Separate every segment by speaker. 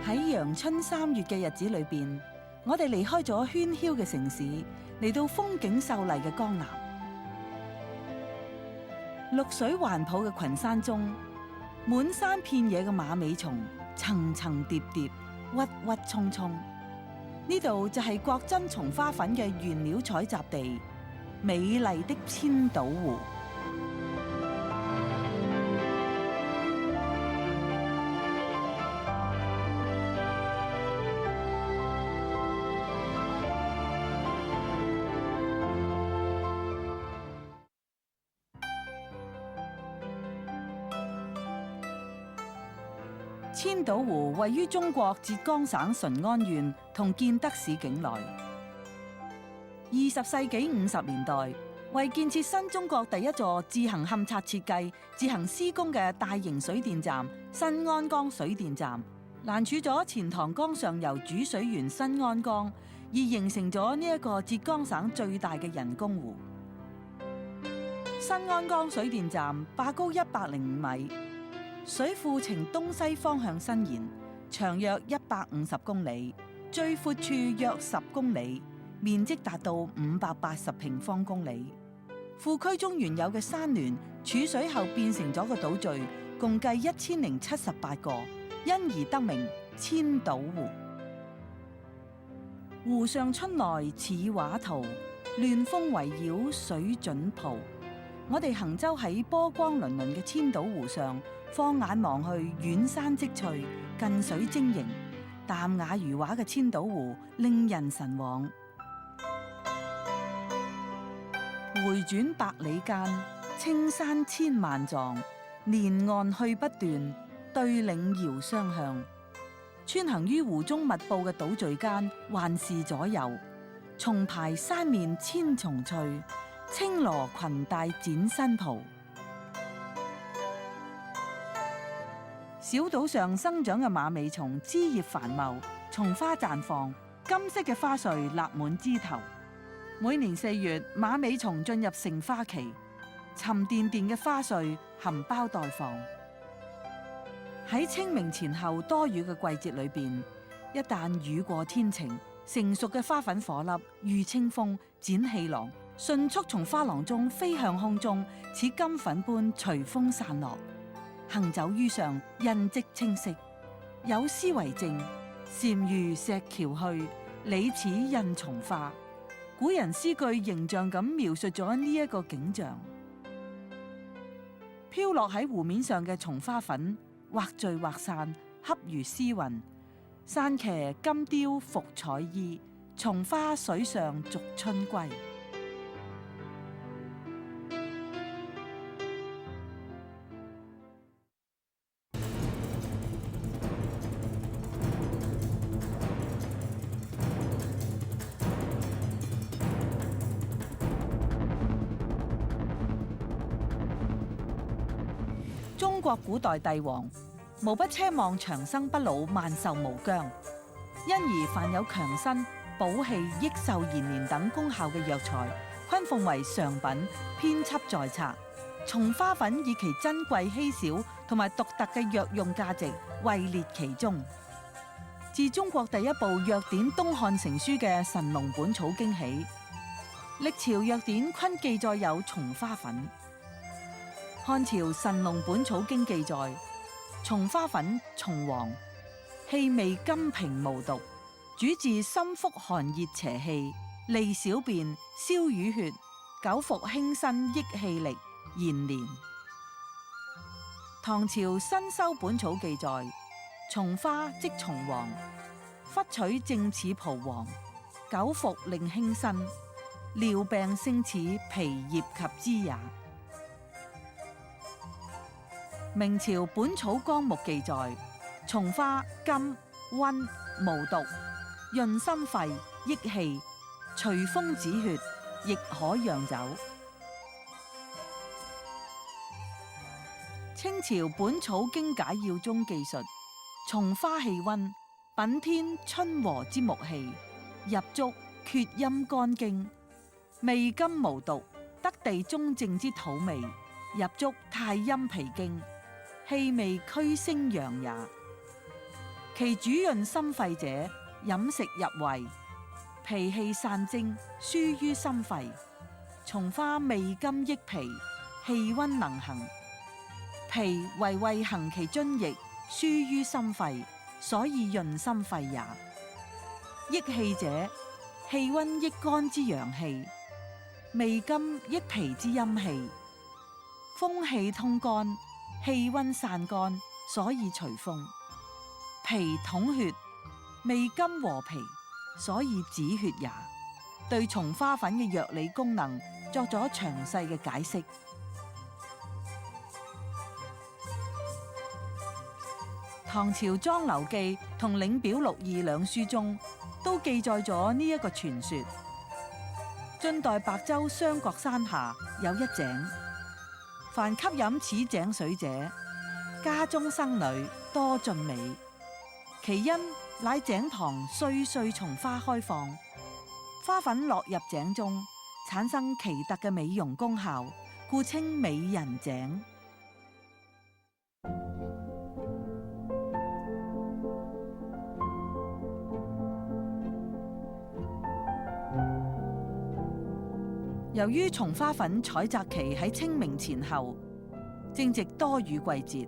Speaker 1: 喺陽春3月嘅日子裏邊，我哋離開咗喧囂嘅城市，嚟到風景秀麗嘅江南。綠水環抱嘅群山中，滿山遍野嘅馬尾松，層層疊疊，鬱鬱蔥蔥。呢度就係國珍松花粉嘅原料採集地，美麗的千島湖。千島湖位於中國浙江省淳安縣同建德市境內。20世紀50年代，為建設新中國第一座自行勘察設計、自行施工嘅大型水電站新安江水電站，攔柱咗錢塘江上游主水源新安江，而形成咗呢一個浙江省最大嘅人工湖。新安江水電站壩高105米。水庫呈東西方向伸延，長約150公里，最闊處約10公里，面積達到580平方公里。庫區中原有嘅山巒儲水後變成咗個島嶼，共計1078個，因而得名千島湖。湖上春來似畫圖，亂風圍繞水準浦。我哋行舟喺波光粼粼嘅千島湖上，放眼望去，遠山積翠，近水晶瑩，淡雅如畫嘅千島湖令人神往。回轉百里間，青山千萬丈，連岸去不斷，對嶺遙相向。穿行於湖中密布嘅島嶼間，環視左右，松排山面千重翠，青羅裙帶展新蒲。小島上生長嘅馬尾松枝葉繁茂，松花綻放，金色嘅花穗立滿枝頭。每年4月，馬尾松進入盛花期，沉甸甸嘅花穗含苞待放。喺清明前後多雨嘅季節裏邊，一旦雨過天晴，成熟嘅花粉顆粒遇清風展氣囊，迅速從花囊中飛向空中，似金粉般隨風散落。行走於上，印跡清晰，有詩為證：嬋遇石橋去，李齒印松花。古人詩句形象咁描述咗呢一個景象。飄落喺湖面上嘅松花粉，或聚或散，恰如詩雲。山騎金雕復彩衣，松花水上續春歸。中國古代帝王無不奢望長生不老、萬壽無疆，因而凡有強身、補氣、益壽延年等功效嘅藥材，均奉為上品，編輯在冊。松花粉以其珍貴稀少同埋獨特嘅藥用價值位列其中。自中國第一部藥典東漢成書嘅《神農本草經》起，歷朝藥典均記載有松花粉。漢朝《神農本草經》記載，松花粉松黃，氣味甘平無毒，主治心腹寒熱邪氣，利小便，消瘀血，久服輕身益氣力，延年。唐朝《新修本草》記載，松花即松黃，忽取正似蒲黃，久服令輕身，療病勝似皮葉及枝也。明朝《本草綱目》記載，松花甘溫無毒，潤心肺，益氣，祛風止血，亦可釀酒。清朝《本草經解要》中記述，松花氣溫，品天春和之木氣，入足厥陰肝經，味甘無毒，得地中正之土味，入足太陰脾經，氣味驅升陽也。其主潤心肺者，飲食入胃，脾氣散精，舒於心肺。松花味甘益脾，氣溫能行。脾為胃行其津液，舒於心肺，所以潤心肺也。益氣者，氣溫益肝之陽氣，味甘益脾之陰氣。風氣通肝，氣溫散肝，所以除風。脾統血，味甘和脾，所以止血也。對松花粉嘅藥理功能作咗詳細嘅解釋。唐朝《莊劉記》同《嶺表錄異》兩書中都記載咗呢一個傳說。晉代白州雙國山下有一井，凡吸飲此井水者，家中生女多俊美。其因乃井旁歲歲松花開放，花粉落入井中，產生奇特嘅美容功效，故稱美人井。由於松花粉採摘期喺清明前後，正值多雨季節，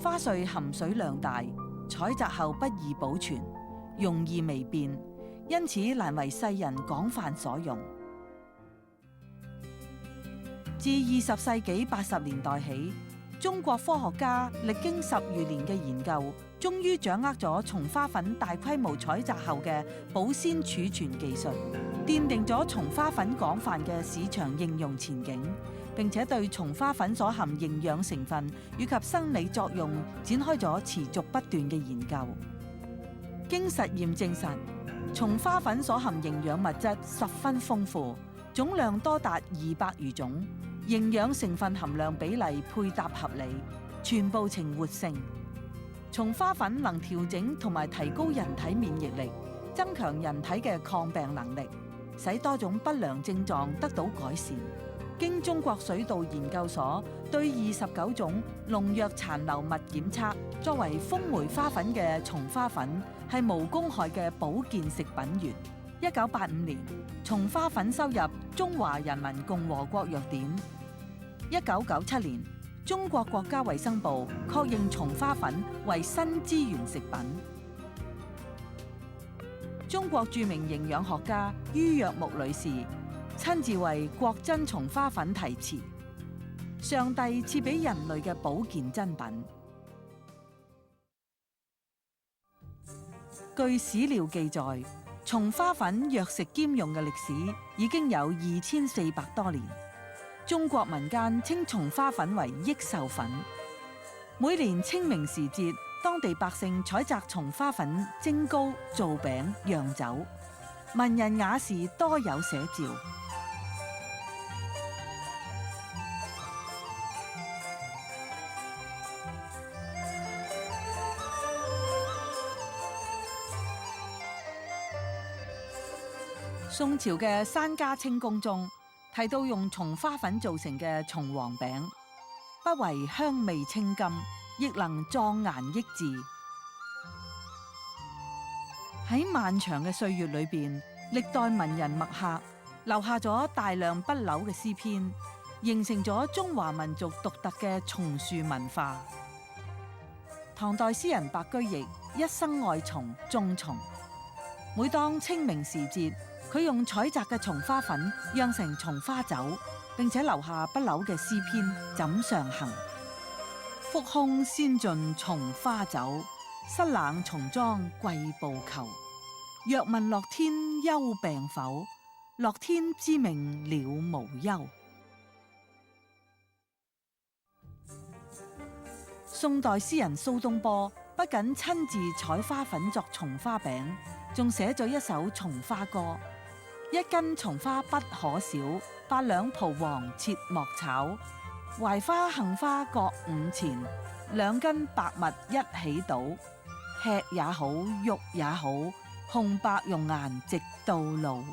Speaker 1: 花穗含水量大，採摘後不易保存，容易微變，因此難為世人廣泛所用。自20世紀80年代起，中國科學家歷經10餘年嘅研究，終於掌握咗松花粉大規模採摘後嘅保鮮儲存技術，奠定咗松花粉廣泛嘅市場應用前景，並且對松花粉所含營養成分以及生理作用展開咗持續不斷嘅研究。經實驗證實，松花粉所含營養物質十分豐富，總量多達200餘種，營養成分含量比例配搭合理，全部呈活性。松花粉能調整同埋提高人體免疫力，增強人體嘅抗病能力，使多種不良症狀得到改善。經中國水稻研究所對29種農藥殘留物檢測，作為風梅花粉嘅松花粉係無公害嘅保健食品源。1985年，松花粉收入中華人民共和國藥典。1997年，中國國家衛生部確認松花粉為新資源食品。中國著名營養學家于若木女士親自為國珍松花粉題詞，上帝賜俾人類嘅保健珍品。據史料記載，松花粉藥食兼用嘅歷史已經有2400多年。中國民間稱松花粉為益壽粉。每年清明時節，當地百姓採摘松花粉蒸糕、做餅、釀酒，文人雅士多有寫照。宋朝嘅山家清宮中提到用松花粉做成嘅松黃餅，不為香味清甘，亦能壯顏益智。喺漫長嘅歲月裏邊，歷代文人墨客留下咗大量不朽嘅詩篇，形成咗中華民族獨特嘅松樹文化。唐代詩人白居易一生愛松、種松，每當清明時節，佢用採摘嘅松花粉釀成松花酒，並且留下不朽嘅詩篇《枕上行》：腹空先盡松花酒，室冷松妝貴步裘。若問樂天憂病否？樂天知命了無憂。宋代詩人蘇東坡不僅親自採花粉作松花餅，仲寫咗一首松花歌。一斤松花不可少，8兩蒲黃切莫炒。槐花杏花各5錢，2斤白蜜一起倒。吃也好，肉也好，紅白容顏直到老。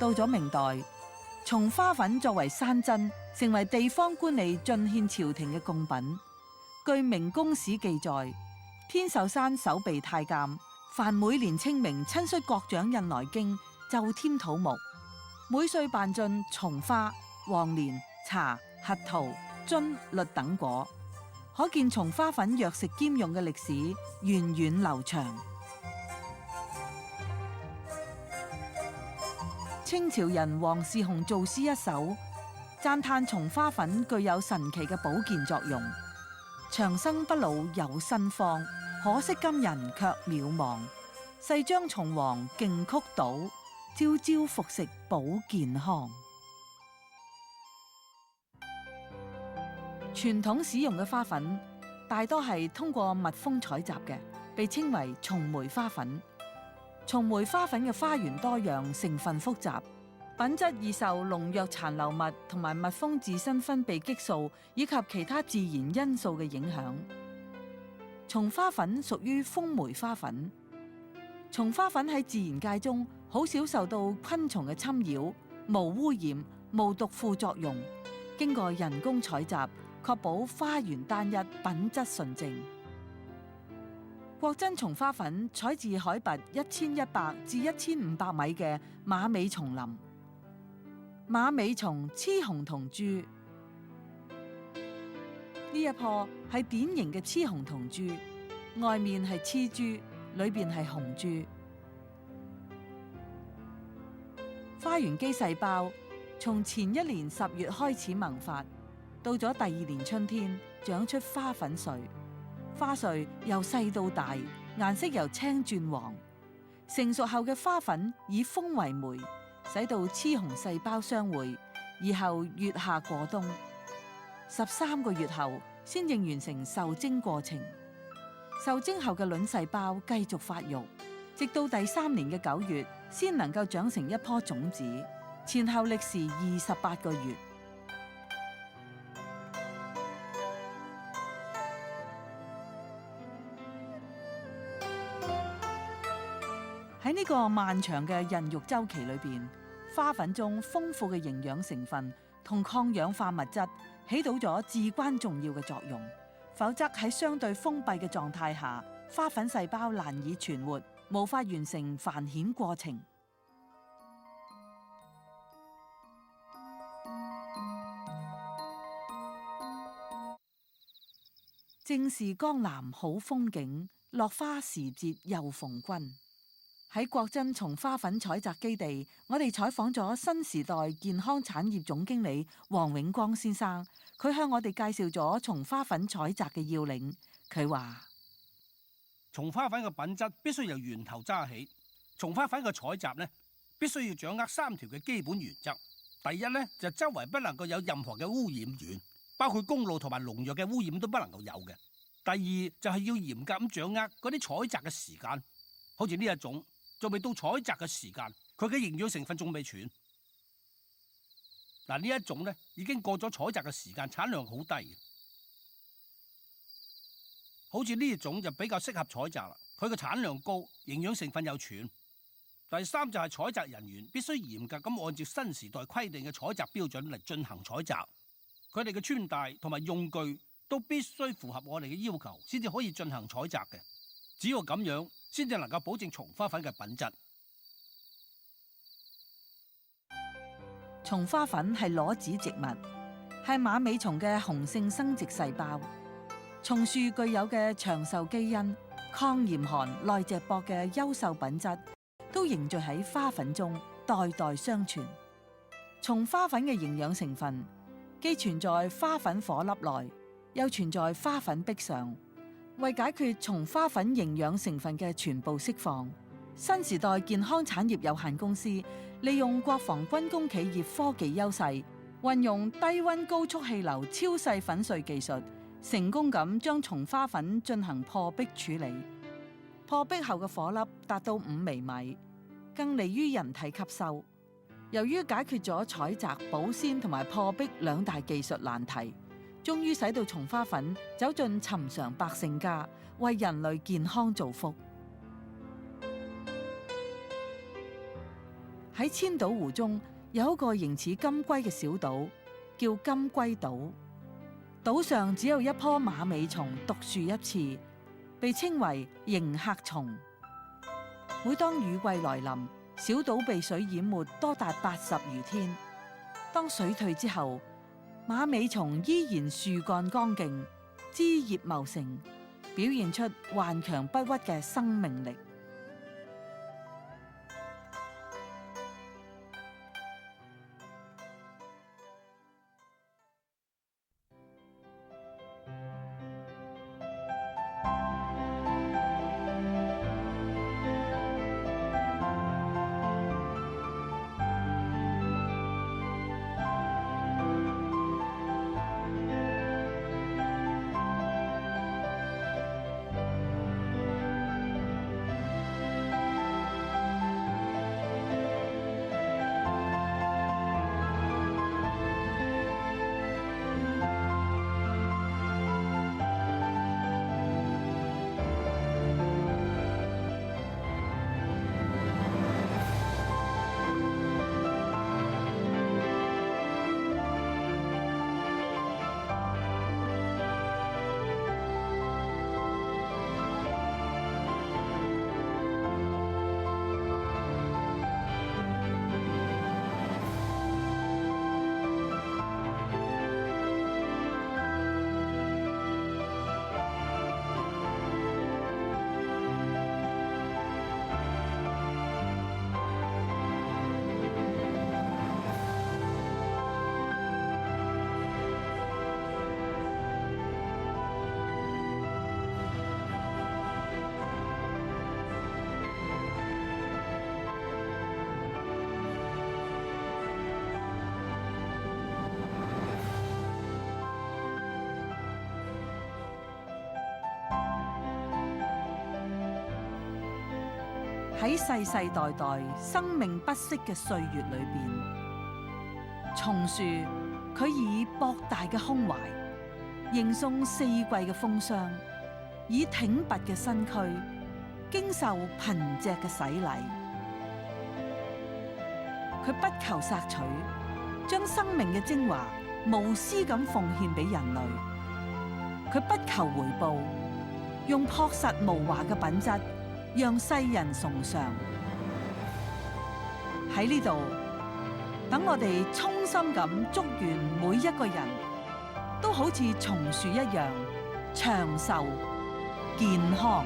Speaker 1: 到咗明代，松花粉作為山珍，成為地方官吏進獻朝廷嘅貢品。據《明公史》記載，天壽山守備太監凡每年清明親率國長印來京，就添土木，每歲辦進松花、黃連、茶、核桃、榛、栗等果，可見松花粉藥食兼用嘅歷史源遠流長。清朝人黃士雄造詩一首，讚嘆松花粉具有神奇嘅保健作用。長生不老有新方，可惜今人卻渺茫。世將松黃勁曲倒，朝朝服食保健康。傳統使用嘅花粉大多係通過蜜蜂採集嘅，被稱為松梅花粉。松梅花粉嘅花園多樣，成分複雜，品質易受農藥殘留物同埋蜜蜂自身分泌激素以及其他自然因素嘅影響。松花粉屬於風梅花粉。松花粉喺自然界中好少受到昆蟲嘅侵擾，無污染、無毒副作用，經過人工採集，確保花園單一、品質純正。國珍松花粉採自海拔1100至1500米嘅馬尾叢林。馬尾叢雌雄同株，呢一棵係典型嘅雌雄同株，外面係雌株，裏邊係雄株。花園基細胞從前一年10月開始萌發，到咗第二年春天長出花粉穗。花穗由細到大，顏色由青轉黃。成熟後嘅花粉以風為媒，使到雌雄細胞相會，以後月下過冬。13個月後先正完成受精過程。受精後嘅卵細胞繼續發育，直到第3年嘅9月先能夠長成一顆種子，前後歷時28個月。喺呢個漫長嘅孕育週期裏邊，花粉中豐富嘅營養成分同抗氧化物質起到咗至關重要嘅作用。否則喺相對封閉嘅狀態下，花粉細胞難以存活，無法完成繁衍過程。正是江南好風景，落花時節又逢君。喺國珍松花粉採摘基地，我哋採訪咗新時代健康產業總經理黃永光先生，佢向我哋介紹咗松花粉採摘嘅要領。佢話：
Speaker 2: 松花粉嘅品質必須由源頭揸起。松花粉嘅採集呢，必須要掌握3條嘅基本原則。第一呢，就周圍不能夠有任何嘅污染源，包括公路同埋農藥嘅污染都不能夠有嘅。第二就係要嚴格咁掌握嗰啲採摘嘅時間，好似呢一種。仲未到採摘嘅時間，佢嘅營養成分仲未全。嗱，呢一種咧已經過咗採摘嘅時間，產量好低。好似呢一種就比較適合採摘啦，佢嘅產量高，營養成分又全。第三就係採摘人員必須嚴格咁按照新時代規定嘅採摘標準嚟進行採摘，佢哋嘅穿戴同埋用具都必須符合我哋嘅要求，先至可以進行採摘嘅。只要咁樣，先至能夠保證松花粉嘅品質。
Speaker 1: 松花粉係裸子植物，係馬尾松嘅雄性生殖細胞。松樹具有嘅長壽基因、抗嚴寒、耐矽薄嘅優秀品質，都凝聚喺花粉中，代代相傳。松花粉嘅營養成分，既存在花粉顆粒內，又存在花粉壁上。為解決松花粉營養成分嘅全部釋放，新時代健康產業有限公司利用國防軍工企業科技優勢，運用低溫高速氣流超細粉碎技術，成功咁將松花粉進行破壁處理。破壁後嘅顆粒達到5微米，更利於人體吸收。由於解決咗採摘、保鮮同埋破壁2大技術難題，終於使到松花粉走進尋常百姓家，為人類健康造福。喺千島湖中有一個形似金龜嘅小島，叫金龜島。島上只有一棵馬尾松獨樹一幟，被稱為迎客松。每當雨季來臨，小島被水淹沒多達80餘天。當水退之後，馬尾松依然樹幹剛勁，枝葉茂盛，表現出頑強不屈嘅生命力。喺世世代代生命不息嘅歲月裏邊，松樹佢以博大嘅胸懷迎送四季嘅風霜，以挺拔嘅身軀經受貧瘠嘅洗禮。佢不求索取，將生命嘅精華無私咁奉獻俾人類。佢不求回報，用樸實無華嘅品質讓世人崇尚。喺呢度，等我哋衷心咁祝願每一個人都好似松樹一樣長壽健康。